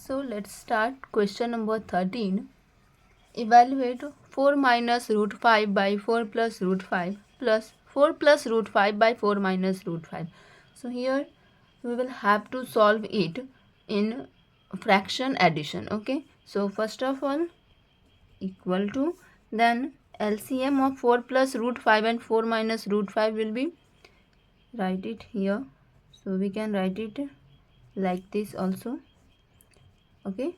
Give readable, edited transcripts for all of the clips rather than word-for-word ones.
So let's start question number 13. Evaluate 4 minus root 5 by 4 plus root 5 plus 4 plus root 5 by 4 minus root 5. So here we will have to solve it in fraction addition. Okay. So first of all, equal to, then LCM of 4 plus root 5 and 4 minus root 5 will be, write it here. So we can write it like this also. Okay.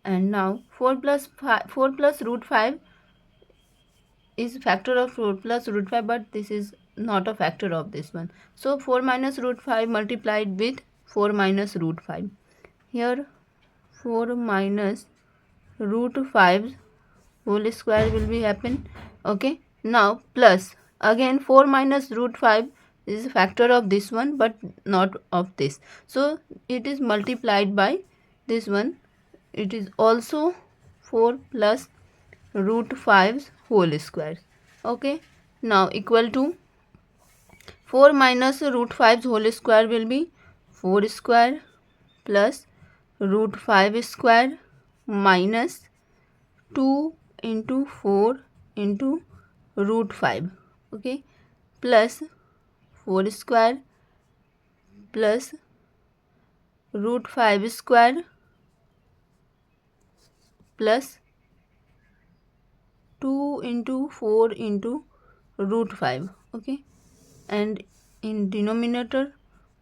And now 4 plus root 5 is factor of 4 plus root 5, but this is not a factor of this one. So 4 minus root 5 multiplied with 4 minus root 5. Here 4 minus root 5 whole square will be happen. Okay. Now plus again 4 minus root 5 is a factor of this one but not of this. So it is multiplied by this one. It is also 4 plus root 5 whole square. Okay. Now equal to 4 minus root 5 whole square will be 4 square plus root 5 square minus 2 into 4 into root 5. Okay. Plus 4 square plus root 5 square plus 2 into 4 into root 5. Okay. And in denominator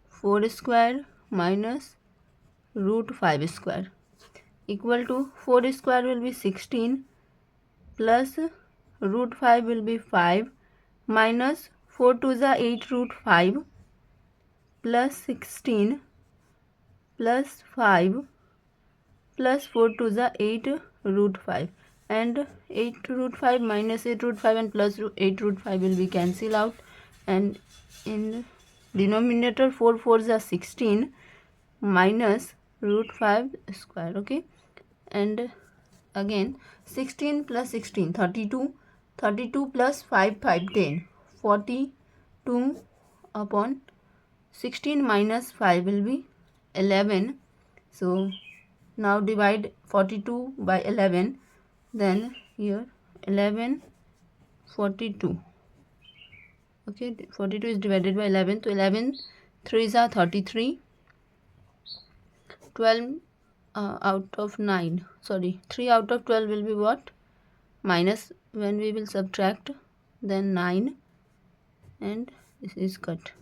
4 square minus root 5 square equal to 4 square will be 16 plus root 5 will be 5 minus 4 to the 8 root 5 plus 16 plus 5 plus 4 to the 8 root 5, and 8 root 5 minus 8 root 5 and plus 8 root 5 will be cancel out, and in denominator 4 4s are 16 minus root 5 square. Okay. And again 16 plus 16 32, 32 plus 5 5 10, 42 upon 16 minus 5 will be 11. So now divide 42 by 11, then here 11 42. Okay, 42 is divided by 11, so 11 3s are 33, 12 out of 9, sorry, 3 out of 12 will be what? Minus, when we will subtract, then 9, and this is cut.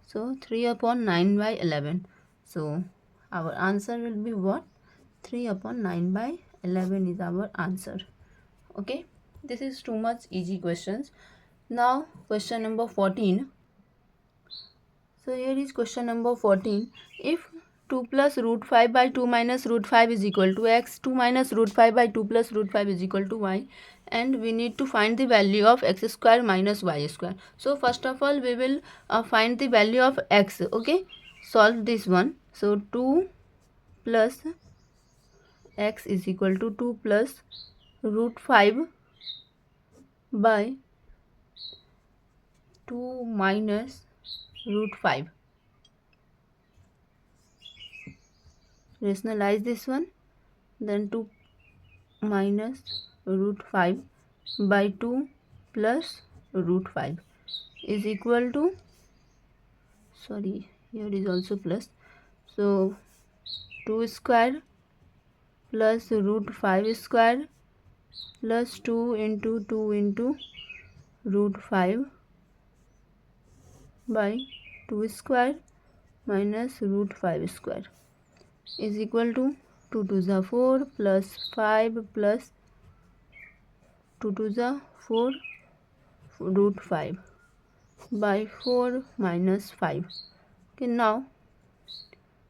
So 3 upon 9 by 11. So our answer will be what? 3 upon 9 by 11 is our answer. Okay, this is too much easy questions. Now question number 14. So here is question number 14. If 2 plus root 5 by 2 minus root 5 is equal to x, 2 minus root 5 by 2 plus root 5 is equal to y, and we need to find the value of x square minus y square. So first of all we will find the value of x. Okay, solve this one. So 2 plus x is equal to 2 plus root 5 by 2 minus root 5. Rationalize this one, then 2 minus root 5 by 2 plus root 5 is equal to, sorry, here is also plus, so 2 square plus root 5 square plus 2 into 2 into root 5 by 2 square minus root 5 square is equal to 2 to the 4 plus 5 plus 2 to the 4 root 5 by 4 minus 5. Okay, now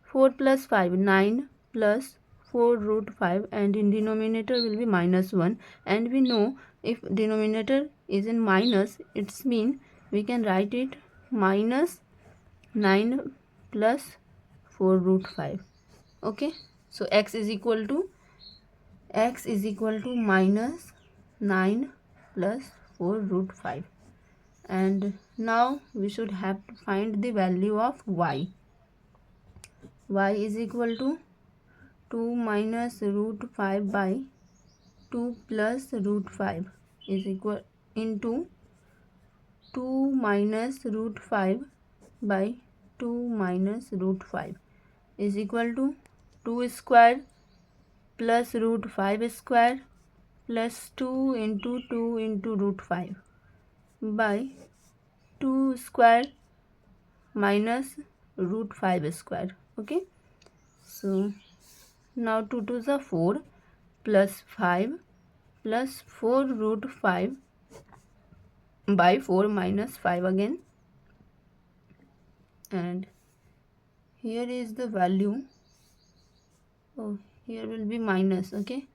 4 plus 5 9 plus 4 root 5, and in denominator will be minus 1, and we know if denominator is in minus, it's mean we can write it minus 9 plus 4 root 5. Okay, so x is equal to minus 9 plus 4 root 5, and now we should have to find the value of y. Y is equal to 2 minus root 5 by 2 plus root 5 is equal into 2 minus root 5 by 2 minus root 5 is equal to 2 square plus root 5 square plus 2 into root 5 by 2 square minus root 5 square. Okay, so now 2 to the 4 plus 5 plus 4 root 5 by 4 minus 5 again, and here is the value. Oh, here will be minus. Okay,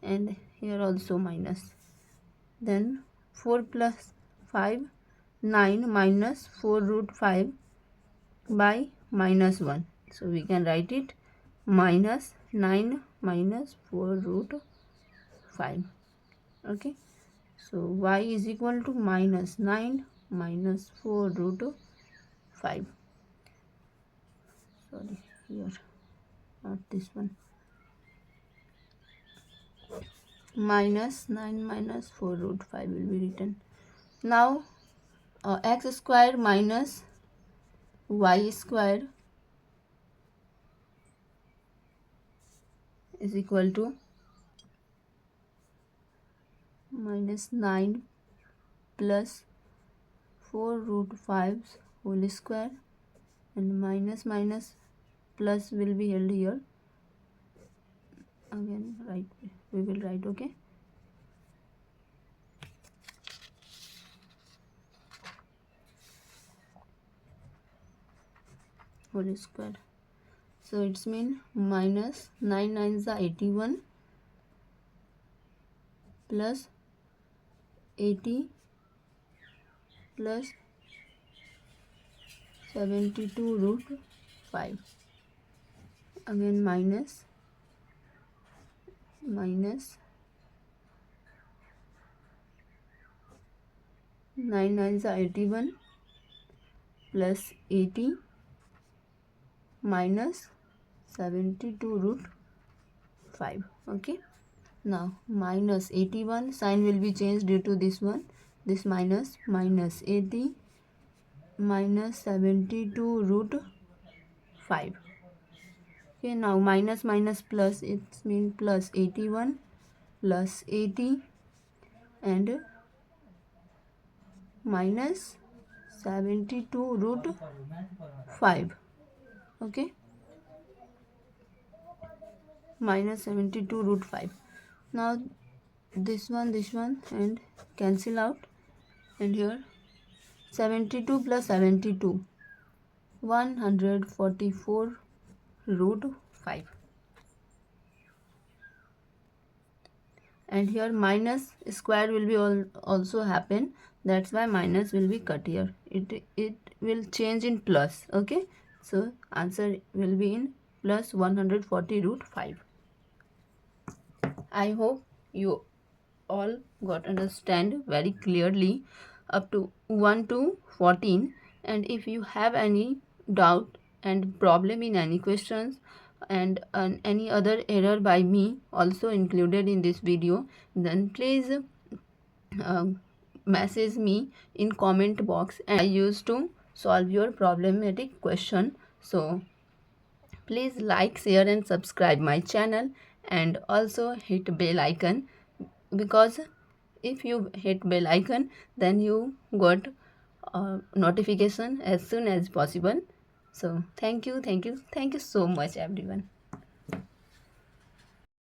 and here also minus. Then 4 plus 5, 9 minus 4 root 5 by minus 1. So we can write it minus 9 minus 4 root 5. Okay, so y is equal to minus 9 minus 4 root 5. Sorry, here, not this one. Minus 9 minus 4 root 5 will be written. Now x square minus y square is equal to minus 9 plus 4 root 5 whole square, and minus minus plus will be held here. Again, right, we will write. Okay, whole square. So it's mean minus 9 9s are 81 plus 80 plus 72 root 5. Again minus 9 9s are 81 plus 80 minus 72 root 5. Okay, now minus 81 sign will be changed due to this one, this minus 80 minus 72 root 5. Okay, now minus minus plus, it means plus 81 plus 80 and minus 72 root 5. Okay, minus 72 root 5. Now this one and cancel out, and here 72 plus 72, 144 root 5, and here minus square will be also happen, that's why minus will be cut here, it will change in plus. Okay, so answer will be in plus 140 root 5. I hope you all got understand very clearly up to 1 to 14, and if you have any doubt and problem in any questions and any other error by me also included in this video, then please message me in comment box, and I used to solve your problematic question. So please like, share and subscribe my channel, and also hit bell icon, because if you hit bell icon then you got notification as soon as possible. So thank you so much everyone.